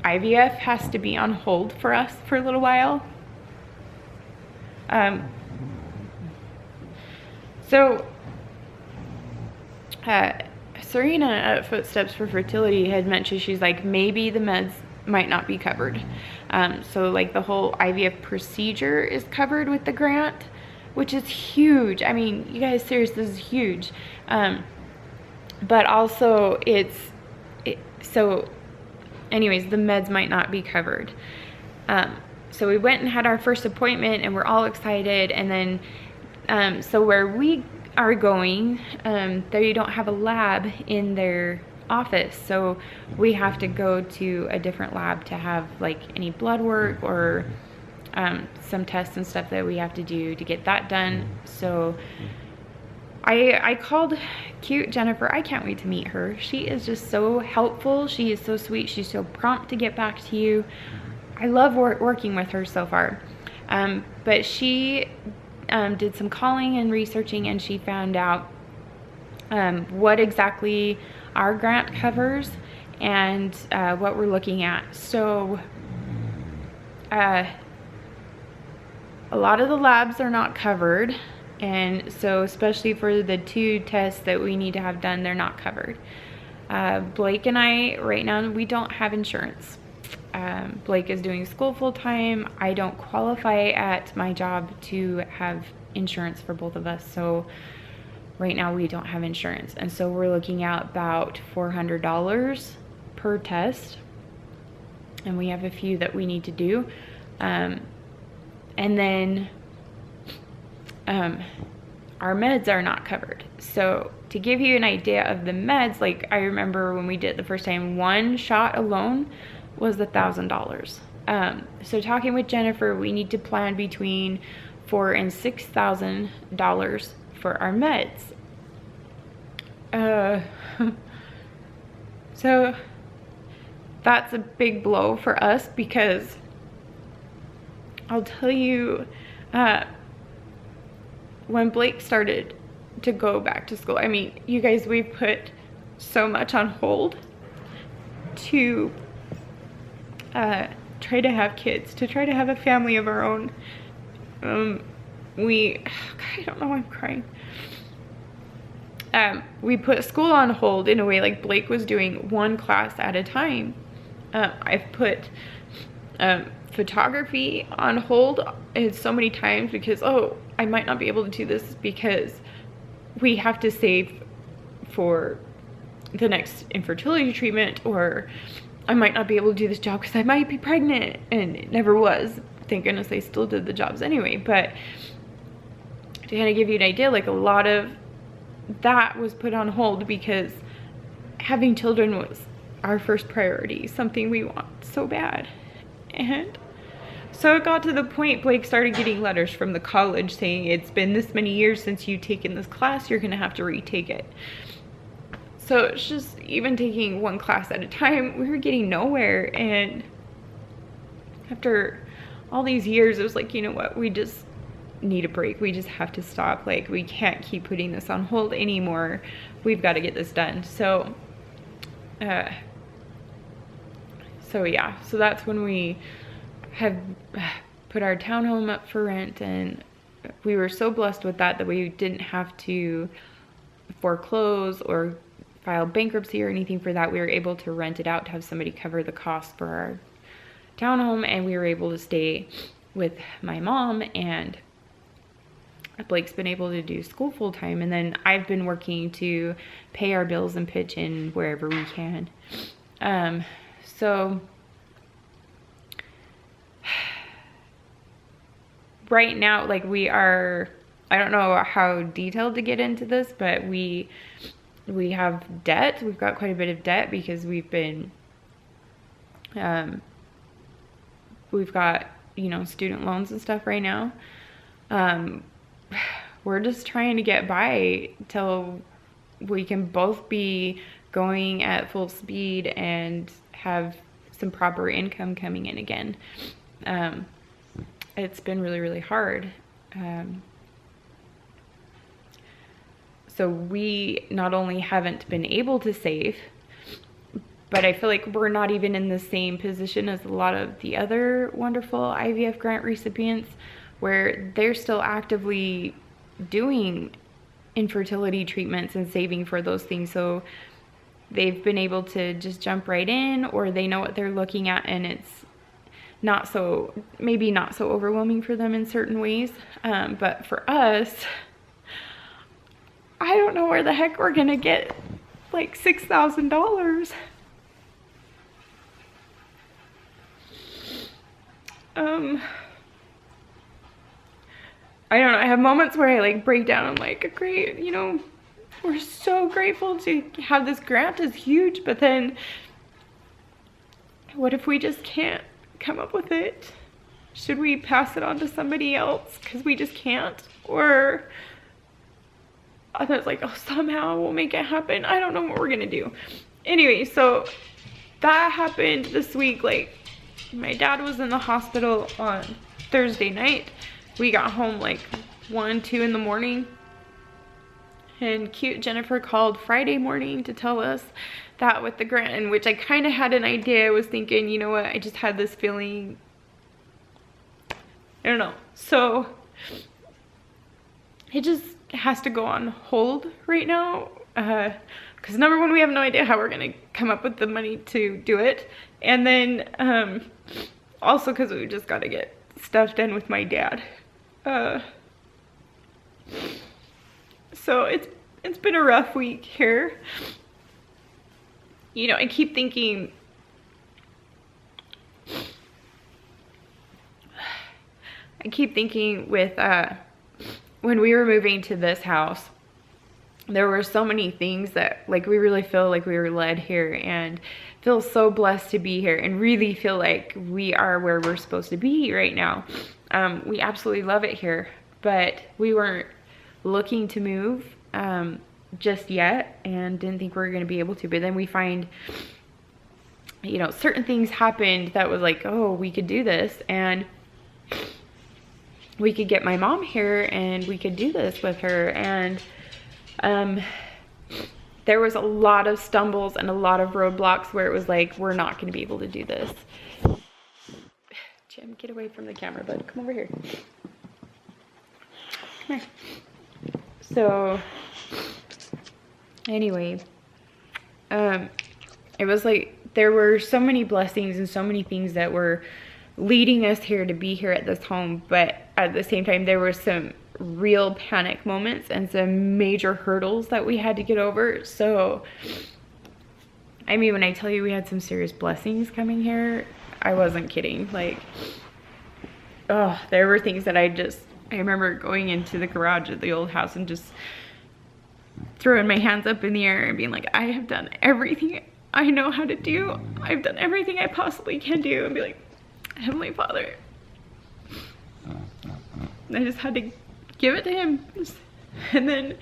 IVF has to be on hold for us for a little while. So Serena at Footsteps for Fertility had mentioned, she's like, maybe the meds might not be covered. So like the whole IVF procedure is covered with the grant, which is huge. I mean, you guys, seriously, this is huge. But also so anyways, the meds might not be covered. So we went and had our first appointment and we're all excited. And then, so where we are going, they don't have a lab in their office. So we have to go to a different lab to have like any blood work or some tests and stuff that we have to do to get that done. So I called cute Jennifer. I can't wait to meet her. She is just so helpful. She is so sweet. She's so prompt to get back to you. I love working with her so far. But she did some calling and researching, and she found out what exactly our grant covers and what we're looking at. So a lot of the labs are not covered. And so especially for the 2 tests that we need to have done, they're not covered. Blake and I, right now, we don't have insurance. Blake is doing school full-time. I don't qualify at my job to have insurance for both of us. So right now we don't have insurance. And so we're looking at about $400 per test. And we have a few that we need to do. And then our meds are not covered. So to give you an idea of the meds, like I remember when we did it the first time, 1 shot alone was $1,000. So talking with Jennifer, we need to plan between $4,000 and $6,000 for our meds. So that's a big blow for us, because I'll tell you, when Blake started to go back to school, I mean, you guys, we put so much on hold to try to have kids, to try to have a family of our own. I don't know why I'm crying. We put school on hold in a way, like Blake was doing 1 class at a time. I've put photography on hold so many times because, oh, I might not be able to do this because we have to save for the next infertility treatment, or I might not be able to do this job because I might be pregnant, and it never was. Thank goodness they still did the jobs anyway. But to kind of give you an idea, like a lot of that was put on hold because having children was our first priority, something we want so bad. And so it got to the point Blake started getting letters from the college saying, it's been this many years since you've taken this class, you're gonna have to retake it. So it's just, even taking 1 class at a time, we were getting nowhere. And after all these years, it was like, you know what, we just need a break. We just have to stop. Like, we can't keep putting this on hold anymore. We've got to get this done. So yeah, so that's when we have put our townhome up for rent, and we were so blessed with that we didn't have to foreclose or file bankruptcy or anything for that. We were able to rent it out to have somebody cover the cost for our townhome, and we were able to stay with my mom, and Blake's been able to do school full time, and then I've been working to pay our bills and pitch in wherever we can. So right now, like, we are, I don't know how detailed to get into this, but we have debt. We've got quite a bit of debt because we've been, we've got, you know, student loans and stuff right now. We're just trying to get by till we can both be going at full speed and have some proper income coming in again. It's been really, really hard. So we not only haven't been able to save, But I feel like we're not even in the same position as a lot of the other wonderful IVF grant recipients, where they're still actively doing infertility treatments and saving for those things. So they've been able to just jump right in, or they know what they're looking at, and it's not so, maybe not so overwhelming for them in certain ways. But for us, I don't know where the heck we're gonna get like $6,000. I don't know, I have moments where I like break down. I'm like, great, you know, we're so grateful to have this grant, is huge, but then what if we just can't come up with it? Should we pass it on to somebody else because we just can't? Or I was like, oh, somehow we'll make it happen. I don't know what we're gonna do. Anyway, so that happened this week. Like, my dad was in the hospital on Thursday night. We got home like 1, 2 in the morning. And cute Jennifer called Friday morning to tell us that with the grant, in which I kind of had an idea. I was thinking, you know what, I just had this feeling, I don't know. So it just has to go on hold right now. Because number one, we have no idea how we're going to come up with the money to do it. And then also because we just got to get stuff done with my dad. So it's been a rough week here. You know, I keep thinking, with when we were moving to this house, there were so many things that like we really feel like we were led here, and feel so blessed to be here, and really feel like we are where we're supposed to be right now. We absolutely love it here, but we weren't looking to move just yet, and didn't think we were going to be able to. But then we find, you know, certain things happened that was like, oh, we could do this, and we could get my mom here, and we could do this with her. And there was a lot of stumbles and a lot of roadblocks where it was like, we're not going to be able to do this. Jim, get away from the camera, bud. Come over here. Come here. So anyway, it was like there were so many blessings and so many things that were leading us here to be here at this home, but at the same time there were some real panic moments and some major hurdles that we had to get over. So I mean, when I tell you we had some serious blessings coming here, I wasn't kidding. Like, oh, there were things that I remember going into the garage at the old house and just throwing my hands up in the air and being like, I have done everything I know how to do. I've done everything I possibly can do. And be like, Heavenly Father. I just had to give it to him. And then,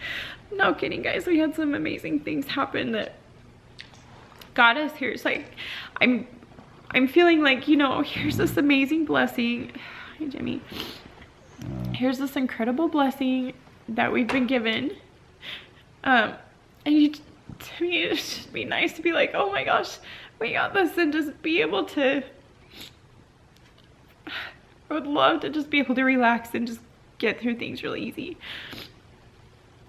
no kidding, guys, we had some amazing things happen that got us here. It's like, I'm feeling like, you know, here's this amazing blessing. Hi, Jimmy. Here's this incredible blessing that we've been given. And to me, it'd just be nice to be like, oh my gosh, we got this, and just be able to, I would love to just be able to relax and just get through things really easy.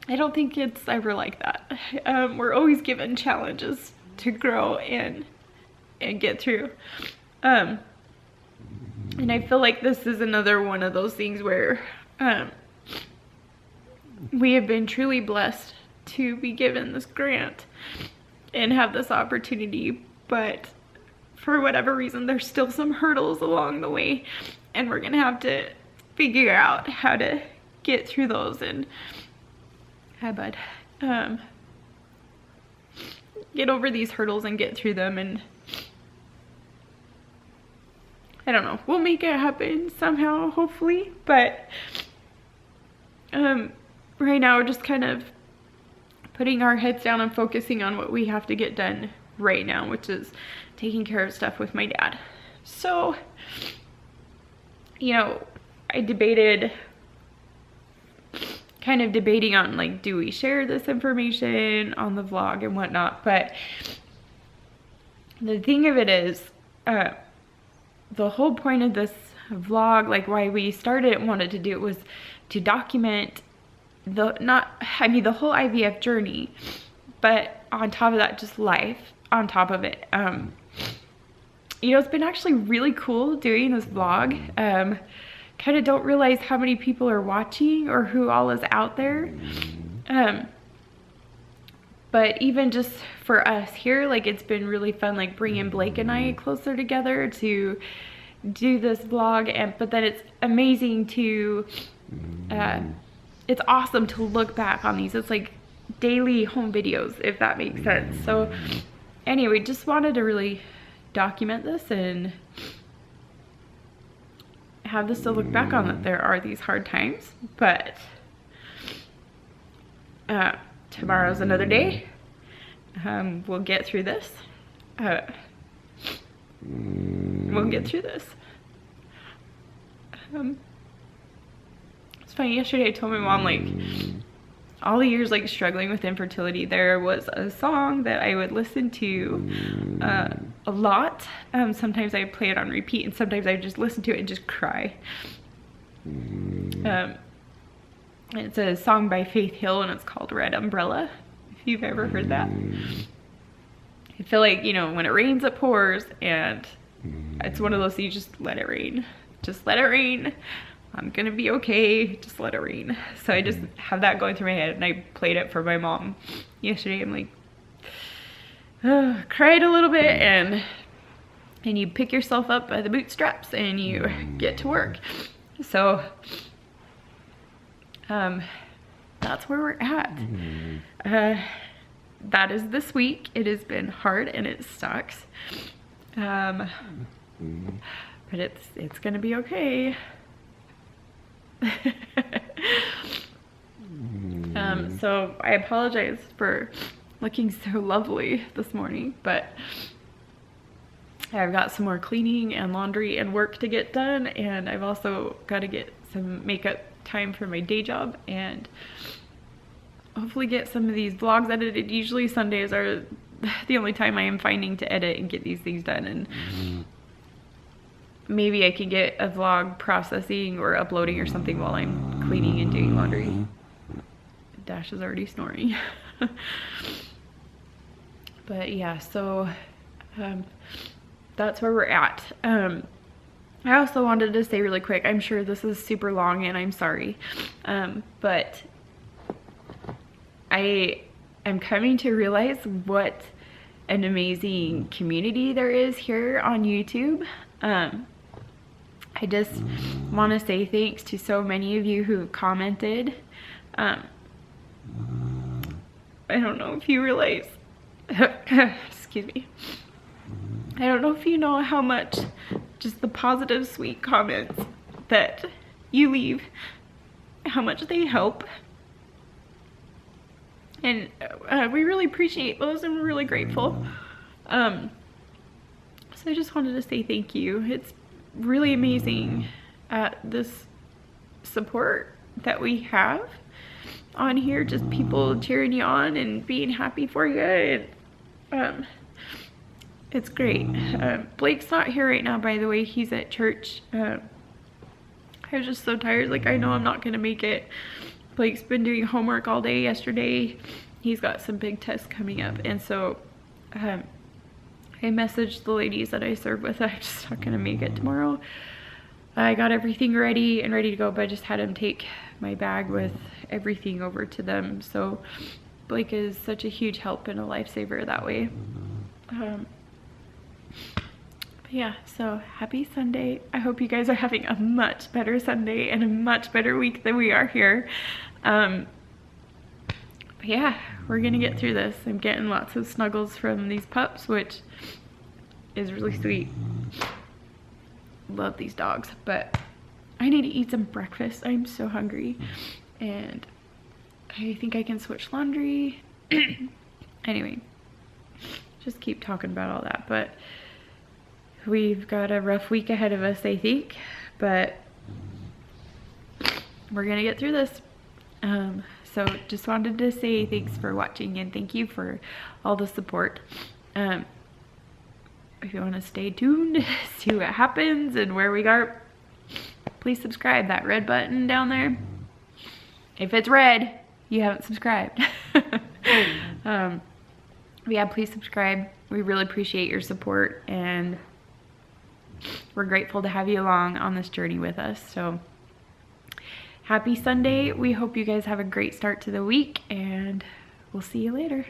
I don't think it's ever like that. We're always given challenges to grow and get through. And I feel like this is another one of those things where we have been truly blessed to be given this grant and have this opportunity, but for whatever reason there's still some hurdles along the way, and we're gonna have to figure out how to get through those. And hi, bud. Get over these hurdles and get through them, and I don't know, we'll make it happen somehow, hopefully. But right now we're just kind of putting our heads down and focusing on what we have to get done right now, which is taking care of stuff with my dad. So, you know, I kind of debating on like, do we share this information on the vlog and whatnot? But the thing of it is, the whole point of this vlog, like why we started and wanted to do it, was to document the whole IVF journey, but on top of that, just life on top of it. You know, it's been actually really cool doing this vlog. Kind of don't realize how many people are watching or who all is out there. But even just for us here, like it's been really fun, like bringing Blake and I closer together to do this vlog. But then it's amazing to, it's awesome to look back on these. It's like daily home videos, if that makes sense. So anyway, just wanted to really document this and have this to look back on, that there are these hard times, but tomorrow's another day. We'll get through this. We'll get through this. It's funny, yesterday I told my mom, like, all the years like struggling with infertility, there was a song that I would listen to a lot. Sometimes I would play it on repeat, and sometimes I would just listen to it and just cry. It's a song by Faith Hill, and it's called Red Umbrella, if you've ever heard that. I feel like, you know, when it rains it pours, and it's one of those, you just let it rain. Just let it rain. I'm gonna be okay, just let it rain. So I just have that going through my head, and I played it for my mom yesterday. I'm like, cried a little bit, and you pick yourself up by the bootstraps and you get to work. So that's where we're at. That is this week. It has been hard and it sucks, but it's gonna be okay. So I apologize for looking so lovely this morning, but I've got some more cleaning and laundry and work to get done, and I've also got to get some makeup time for my day job, and hopefully get some of these vlogs edited. Usually Sundays are the only time I am finding to edit and get these things done, and maybe I can get a vlog processing or uploading or something while I'm cleaning and doing laundry. Dash is already snoring. But yeah, so that's where we're at. I also wanted to say really quick, I'm sure this is super long and I'm sorry, but I am coming to realize what an amazing community there is here on YouTube. I just want to say thanks to so many of you who commented. I don't know if you realize, excuse me, I don't know if you know how much just the positive, sweet comments that you leave, how much they help. And we really appreciate those, and we're really grateful. So I just wanted to say thank you. It's really amazing this support that we have on here, just people cheering you on and being happy for you. And it's great. Blake's not here right now, by the way. He's at church. I was just so tired. Like, I know I'm not gonna make it. Blake's been doing homework all day yesterday. He's got some big tests coming up, and so I messaged the ladies that I serve with. I'm just not gonna make it tomorrow. I got everything ready and ready to go, but I just had him take my bag with everything over to them. So Blake is such a huge help and a lifesaver that way. But yeah, so happy Sunday. I hope you guys are having a much better Sunday and a much better week than we are here. But yeah, we're gonna get through this. I'm getting lots of snuggles from these pups, which is really sweet. Love these dogs, but I need to eat some breakfast. I'm so hungry, and I think I can switch laundry. Anyway, just keep talking about all that, but we've got a rough week ahead of us, I think, but we're gonna get through this. So just wanted to say thanks for watching, and thank you for all the support. if you want to stay tuned, see what happens and where we are, please subscribe. That red button down there, if it's red, you haven't subscribed. But yeah, please subscribe. We really appreciate your support, and we're grateful to have you along on this journey with us. So happy Sunday. We hope you guys have a great start to the week, and we'll see you later.